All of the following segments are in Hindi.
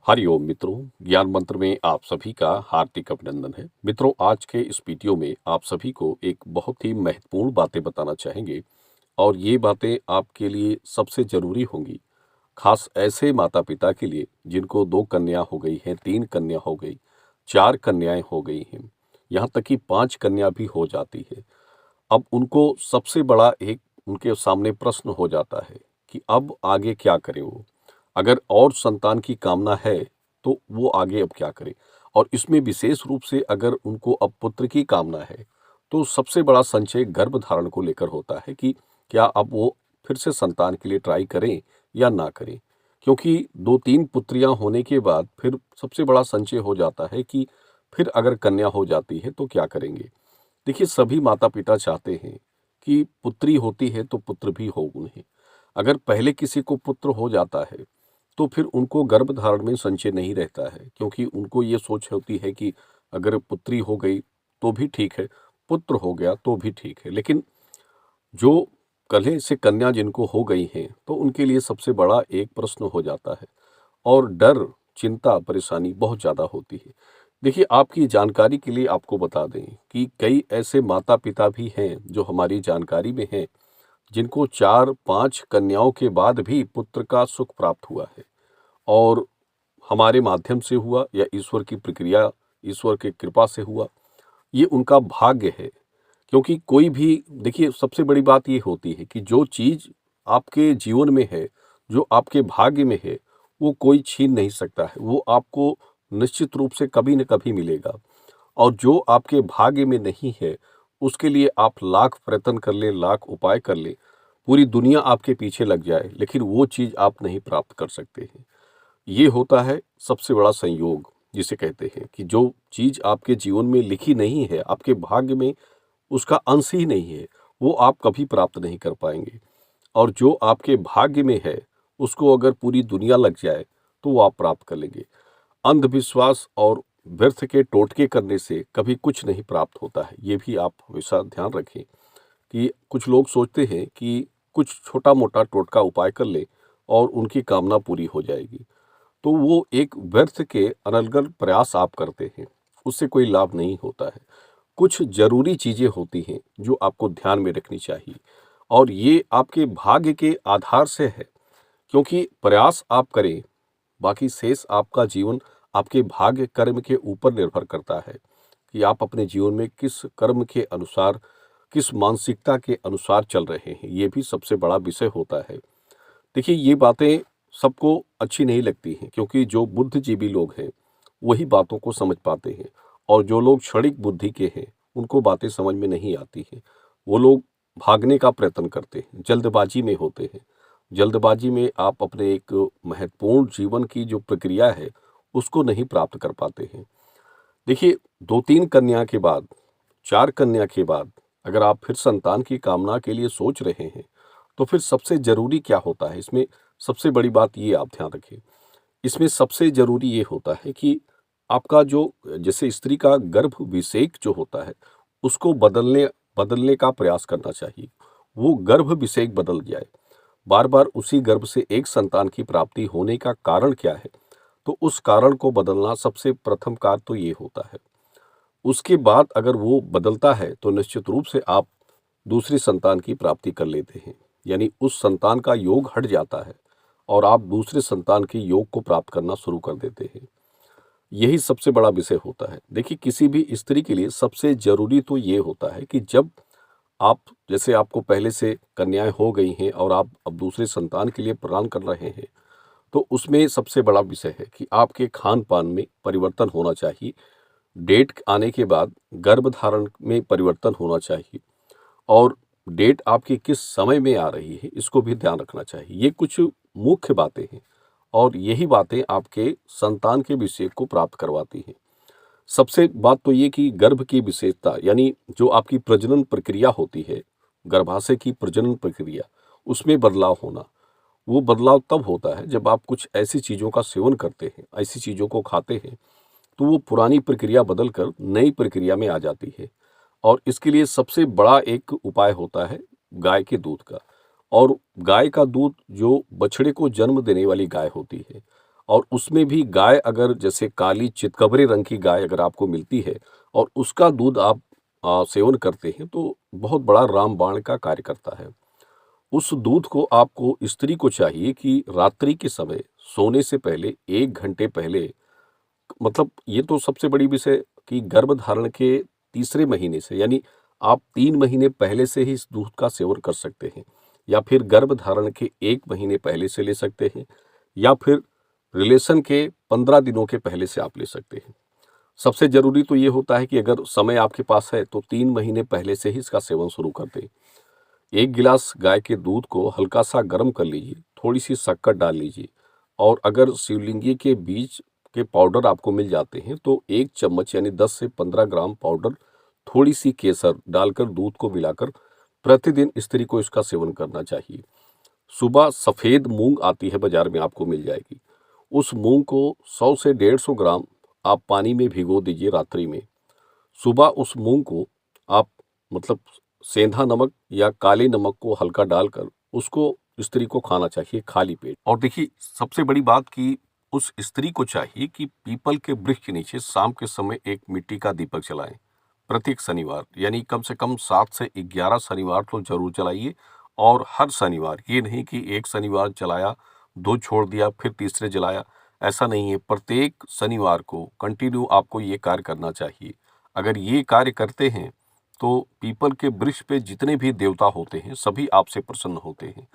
हरिओम मित्रों, ज्ञान मंत्र में आप सभी का हार्दिक अभिनंदन है। मित्रों, आज के इस वीडियो में आप सभी को एक बहुत ही महत्वपूर्ण बातें बताना चाहेंगे और ये बातें आपके लिए सबसे ज़रूरी होंगी, खास ऐसे माता-पिता के लिए जिनको 2 कन्या हो गई हैं, 3 कन्या हो गई, 4 कन्याएँ हो गई हैं, यहाँ तक कि 5 कन्या भी हो जाती है। अब उनको सबसे बड़ा एक उनके सामने प्रश्न हो जाता है कि अब आगे क्या करें वो? अगर और संतान की कामना है, तो वो आगे अब क्या करें? और इसमें विशेष रूप से अगर उनको अब पुत्र की कामना है, तो सबसे बड़ा संशय गर्भधारण को लेकर होता है कि क्या अब वो फिर से संतान के लिए ट्राई करें या ना करें? क्योंकि 2-3 पुत्रियाँ होने के बाद फिर सबसे बड़ा संशय हो जाता है कि फिर अगर कन्या हो जाती है, तो क्या करेंगे? देखिए, सभी माता-पिता चाहते हैं कि पुत्री होती है तो पुत्र भी हो उन्हें। अगर पहले किसी को पुत्र हो जाता है, तो फिर उनको गर्भधारण में संशय नहीं रहता है, क्योंकि उनको ये सोच होती है कि अगर पुत्री हो गई तो भी ठीक है, पुत्र हो गया तो भी ठीक है। लेकिन जो कल्हे से कन्या जिनको हो गई हैं, तो उनके लिए सबसे बड़ा एक प्रश्न हो जाता है और डर, चिंता, परेशानी बहुत ज़्यादा होती है। देखिए, आपकी जानकारी के लिए आपको बता दें कि कई ऐसे माता-पिता भी हैं, जो हमारी जानकारी में हैं, जिनको 4-5 कन्याओं के बाद भी पुत्र का सुख प्राप्त हुआ है और हमारे माध्यम से हुआ या ईश्वर की प्रक्रिया, ईश्वर की कृपा से हुआ, ये उनका भाग्य है। क्योंकि कोई भी देखिए, सबसे बड़ी बात ये होती है कि जो चीज़ आपके जीवन में है, जो आपके भाग्य में है, वो कोई छीन नहीं सकता है। वो आपको निश्चित रूप से कभी न कभी मिलेगा और जो आपके भाग्य में नहीं है, उसके लिए आप लाख प्रयत्न कर लें, लाख उपाय कर लें, पूरी दुनिया आपके पीछे लग जाए, लेकिन वो चीज़ आप नहीं प्राप्त कर सकते हैं। ये होता है सबसे बड़ा संयोग, जिसे कहते हैं कि जो चीज़ आपके जीवन में लिखी नहीं है, आपके भाग्य में उसका अंश ही नहीं है, वो आप कभी प्राप्त नहीं कर पाएँगे और जो आपके भाग्य में है, उसको अगर पूरी दुनिया लग जाए, तो वो आप प्राप्त कर लेंगे। अंधविश्वास और व्यर्थ के टोटके करने से कभी कुछ नहीं प्राप्त होता है, ये भी आप हमेशा ध्यान रखें कि कुछ लोग सोचते हैं कि कुछ छोटा-मोटा टोटका उपाय कर लें और उनकी कामना पूरी हो जाएगी। तो वो एक व्यर्थ के अनर्गल प्रयास आप करते हैं, उससे कोई लाभ नहीं होता है। कुछ ज़रूरी चीज़ें होती हैं जो आपको ध्यान में रखनी चाहिए और ये आपके भाग्य के आधार से है, क्योंकि प्रयास आप करें, बाकी शेष आपका जीवन आपके भाग्य कर्म के ऊपर निर्भर करता है कि आप अपने जीवन में किस कर्म के अनुसार, किस मानसिकता के अनुसार चल रहे हैं, ये भी सबसे बड़ा विषय होता है। देखिए, ये बातें सबको अच्छी नहीं लगती हैं, क्योंकि जो बुद्धिजीवी लोग हैं, वही बातों को समझ पाते हैं और जो लोग क्षणिक बुद्धि के हैं, उनको बातें समझ में नहीं आती हैं। वो लोग भागने का प्रयत्न करते हैं, जल्दबाजी में होते हैं। जल्दबाजी में आप अपने एक महत्वपूर्ण जीवन की जो प्रक्रिया है, उसको नहीं प्राप्त कर पाते हैं। देखिए, 2-3 कन्या के बाद, 4 कन्या के बाद अगर आप फिर संतान की कामना के लिए सोच रहे हैं, तो फिर सबसे ज़रूरी क्या होता है? इसमें सबसे बड़ी बात ये आप ध्यान रखें। इसमें सबसे ज़रूरी ये होता है कि आपका जो जैसे स्त्री का गर्भ-विषेक जो होता है, उसको बदलने बदलने का प्रयास करना चाहिए। वो गर्भ-विषेक बदल जाए। बार-बार उसी गर्भ से एक संतान की प्राप्ति होने का कारण क्या है? तो उस कारण को बदलना सबसे प्रथम कार्य तो ये होता है। उसके बाद अगर वो बदलता है, तो निश्चित रूप से आप दूसरी संतान की प्राप्ति कर लेते हैं। यानी उस संतान का योग हट जाता है और आप दूसरे संतान के योग को प्राप्त करना शुरू कर देते हैं। यही सबसे बड़ा विषय होता है। देखिए, किसी भी स्त्री के लिए सबसे ज़रूरी तो ये होता है कि जब आप जैसे आपको पहले से कन्याएँ हो गई हैं और आप अब दूसरे संतान के लिए प्लान कर रहे हैं, तो उसमें सबसे बड़ा विषय है कि आपके खान-पान में परिवर्तन होना चाहिए। डेट आने के बाद गर्भधारण में परिवर्तन होना चाहिए और डेट आपकी किस समय में आ रही है, इसको भी ध्यान रखना चाहिए। ये कुछ मुख्य बातें हैं और यही बातें आपके संतान के विषय को प्राप्त करवाती हैं। सबसे बात तो ये कि गर्भ की विशेषता, यानी जो आपकी प्रजनन प्रक्रिया होती है, गर्भाशय की प्रजनन प्रक्रिया, उसमें बदलाव होना। वो बदलाव तब होता है जब आप कुछ ऐसी चीज़ों का सेवन करते हैं, ऐसी चीज़ों को खाते हैं, तो वो पुरानी प्रक्रिया बदलकर नई प्रक्रिया में आ जाती है और इसके लिए सबसे बड़ा एक उपाय होता है गाय के दूध का। और गाय का दूध जो बछड़े को जन्म देने वाली गाय होती है, और उसमें भी गाय अगर जैसे काली चितकबरे रंग की गाय अगर आपको मिलती है और उसका दूध आप सेवन करते हैं तो बहुत बड़ा रामबाण का कार्य करता है। उस दूध को आपको स्त्री को चाहिए कि रात्रि के समय सोने से पहले 1 घंटे पहले, मतलब ये तो सबसे बड़ी विषय कि गर्भधारण के तीसरे महीने से, यानी आप 3 महीने पहले से ही इस दूध का सेवन कर सकते हैं, या फिर गर्भधारण के 1 महीने पहले से ले सकते हैं, या फिर रिलेशन के 15 दिनों के पहले से आप ले सकते हैं। सबसे ज़रूरी तो ये होता है कि अगर समय आपके पास है तो 3 महीने पहले से ही इसका सेवन शुरू कर दें। 1 गिलास गाय के दूध को हल्का-सा गर्म कर लीजिए, थोड़ी-सी शक्कर डाल लीजिए और अगर शिवलिंगी के बीज के पाउडर आपको मिल जाते हैं तो 1 चम्मच यानी 10 से 15 ग्राम पाउडर, थोड़ी-सी केसर डालकर दूध को मिलाकर प्रतिदिन स्त्री को इसका सेवन करना चाहिए। सुबह सफ़ेद मूंग आती है बाज़ार में, आपको मिल जाएगी। उस मूंग को 100 से 150 ग्राम आप पानी में भिगो दीजिए रात्रि में। सुबह उस मूंग को आप, मतलब सेंधा नमक या काले नमक को हल्का डालकर उसको स्त्री को खाना चाहिए खाली पेट। और देखिए सबसे बड़ी बात कि उस स्त्री को चाहिए कि पीपल के वृक्ष के नीचे शाम के समय एक मिट्टी का दीपक जलाएं प्रत्येक शनिवार, यानी कम से कम 7 से 11 शनिवार तो जरूर जलाइए। और हर शनिवार, ये नहीं कि एक शनिवार जलाया, 2 छोड़ दिया, फिर तीसरे जलाया, ऐसा नहीं है। प्रत्येक शनिवार को कंटिन्यू आपको ये कार्य करना चाहिए। अगर ये कार्य करते हैं तो पीपल के वृक्ष पे जितने भी देवता होते हैं सभी आपसे प्रसन्न होते हैं।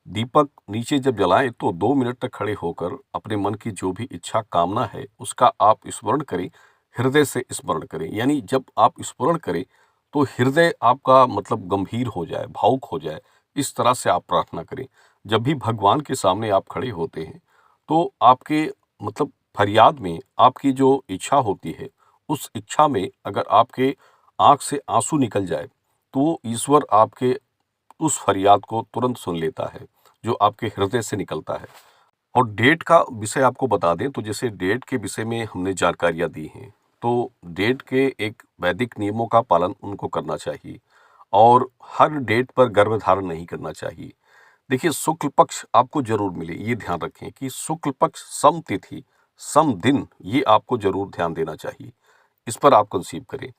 दीपक नीचे जब जलाएं तो 2 मिनट तक खड़े होकर अपने मन की जो भी इच्छा कामना है उसका आप स्मरण करें, हृदय से स्मरण करें। यानी जब आप स्मरण करें तो हृदय आपका मतलब गंभीर हो जाए, भावुक हो जाए, इस तरह से आप प्रार्थना करें। जब भी भगवान के सामने आप खड़े होते हैं तो आपके मतलब फरियाद में आपकी जो इच्छा होती है, उस इच्छा में अगर आपके आंख से आंसू निकल जाए तो ईश्वर आपके उस फरियाद को तुरंत सुन लेता है जो आपके हृदय से निकलता है। और डेट का विषय आपको बता दें तो जैसे डेट के विषय में हमने जानकारियां दी हैं, तो डेट के एक वैदिक नियमों का पालन उनको करना चाहिए और हर डेट पर गर्भधारण नहीं करना चाहिए। देखिए शुक्ल पक्ष आपको जरूर मिले, ये ध्यान रखें कि शुक्ल पक्ष सम तिथि सम दिन, ये आपको जरूर ध्यान देना चाहिए। इस पर आप कंसीव करें।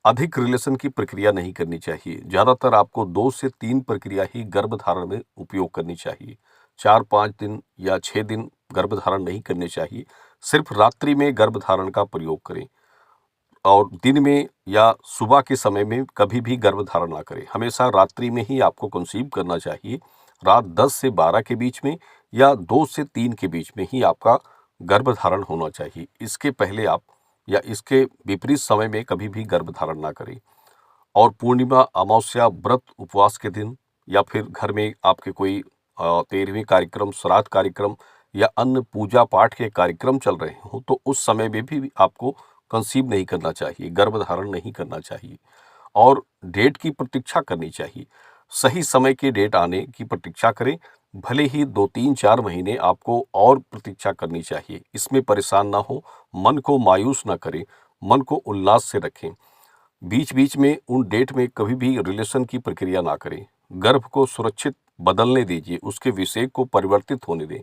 अधिक रिलेशन की प्रक्रिया नहीं करनी चाहिए। ज़्यादातर आपको 2 से 3 प्रक्रिया ही गर्भधारण में उपयोग करनी चाहिए। 4-5 दिन या 6 दिन गर्भधारण नहीं करने चाहिए। सिर्फ रात्रि में गर्भधारण का प्रयोग करें और दिन में या सुबह के समय में कभी भी गर्भधारण ना करें। हमेशा रात्रि में ही आपको कंसीव करना चाहिए। रात 10 से 12 के बीच में या 2 से 3 के बीच में ही आपका गर्भधारण होना चाहिए। इसके पहले आप या इसके विपरीत समय में कभी भी गर्भधारण ना करें। और पूर्णिमा, अमावस्या, व्रत, उपवास के दिन या फिर घर में आपके कोई 13वीं कार्यक्रम, श्राद्ध कार्यक्रम या अन्य पूजा पाठ के कार्यक्रम चल रहे हों तो उस समय में भी आपको कंसीव नहीं करना चाहिए, गर्भधारण नहीं करना चाहिए और डेट की प्रतीक्षा करनी चाहिए। सही समय के डेट आने की प्रतीक्षा करें। भले ही 2-3-4 महीने आपको और प्रतीक्षा करनी चाहिए। इसमें परेशान ना हो, मन को मायूस ना करें, मन को उल्लास से रखें। बीच बीच में उन डेट में कभी भी रिलेशन की प्रक्रिया ना करें। गर्भ को सुरक्षित बदलने दीजिए, उसके विषय को परिवर्तित होने दें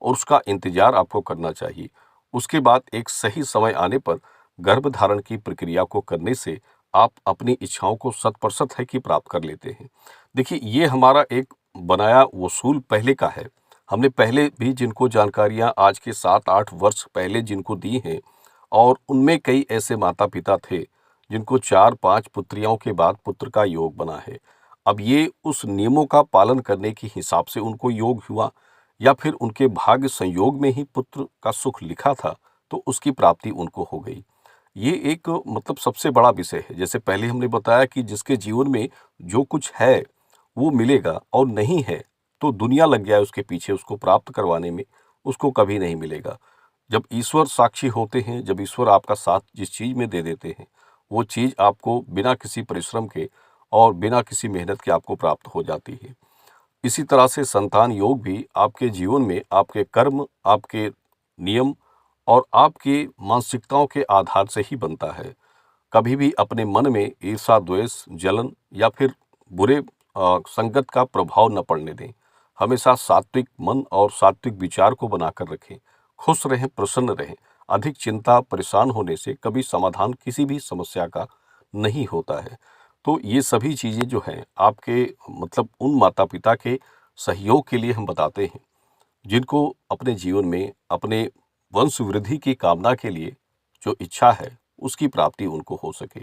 और उसका इंतजार आपको करना चाहिए। उसके बाद एक सही समय आने पर गर्भधारण की प्रक्रिया को करने से आप अपनी इच्छाओं को 100% है कि प्राप्त कर लेते हैं। देखिए ये हमारा एक बनाया वसूल पहले का है। हमने पहले भी जिनको जानकारियां आज के 7-8 वर्ष पहले जिनको दी हैं और उनमें कई ऐसे माता पिता थे जिनको 4-5 पुत्रियों के बाद पुत्र का योग बना है। अब ये उस नियमों का पालन करने के हिसाब से उनको योग हुआ या फिर उनके भाग्य संयोग में ही पुत्र का सुख लिखा था तो उसकी प्राप्ति उनको हो गई। ये एक मतलब सबसे बड़ा विषय है। जैसे पहले हमने बताया कि जिसके जीवन में जो कुछ है वो मिलेगा और नहीं है तो दुनिया लग जाए उसके पीछे उसको प्राप्त करवाने में, उसको कभी नहीं मिलेगा। जब ईश्वर साक्षी होते हैं, जब ईश्वर आपका साथ जिस चीज़ में दे देते हैं वो चीज़ आपको बिना किसी परिश्रम के और बिना किसी मेहनत के आपको प्राप्त हो जाती है। इसी तरह से संतान योग भी आपके जीवन में आपके कर्म, आपके नियम और आपकी मानसिकताओं के आधार से ही बनता है। कभी भी अपने मन में ईर्ष्या, द्वेष, जलन या फिर बुरे संगत का प्रभाव न पड़ने दें। हमेशा सात्विक मन और सात्विक विचार को बनाकर रखें। खुश रहें, प्रसन्न रहें। अधिक चिंता, परेशान होने से कभी समाधान किसी भी समस्या का नहीं होता है। तो ये सभी चीज़ें जो हैं आपके मतलब उन माता-पिता के सहयोग के लिए हम बताते हैं, जिनको अपने जीवन में अपने वंश वृद्धि की कामना के लिए जो इच्छा है, उसकी प्राप्ति उनको हो सके।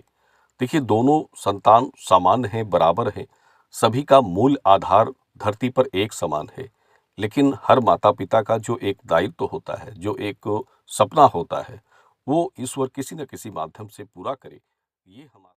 देखिए, दोनों संतान सामान्य हैं, बराबर हैं, सभी का मूल आधार धरती पर एक समान है। लेकिन हर माता-पिता का जो एक दायित्व होता है, जो एक सपना होता है, वो ईश्वर किसी न किसी माध्यम से पूरा करे, ये हमा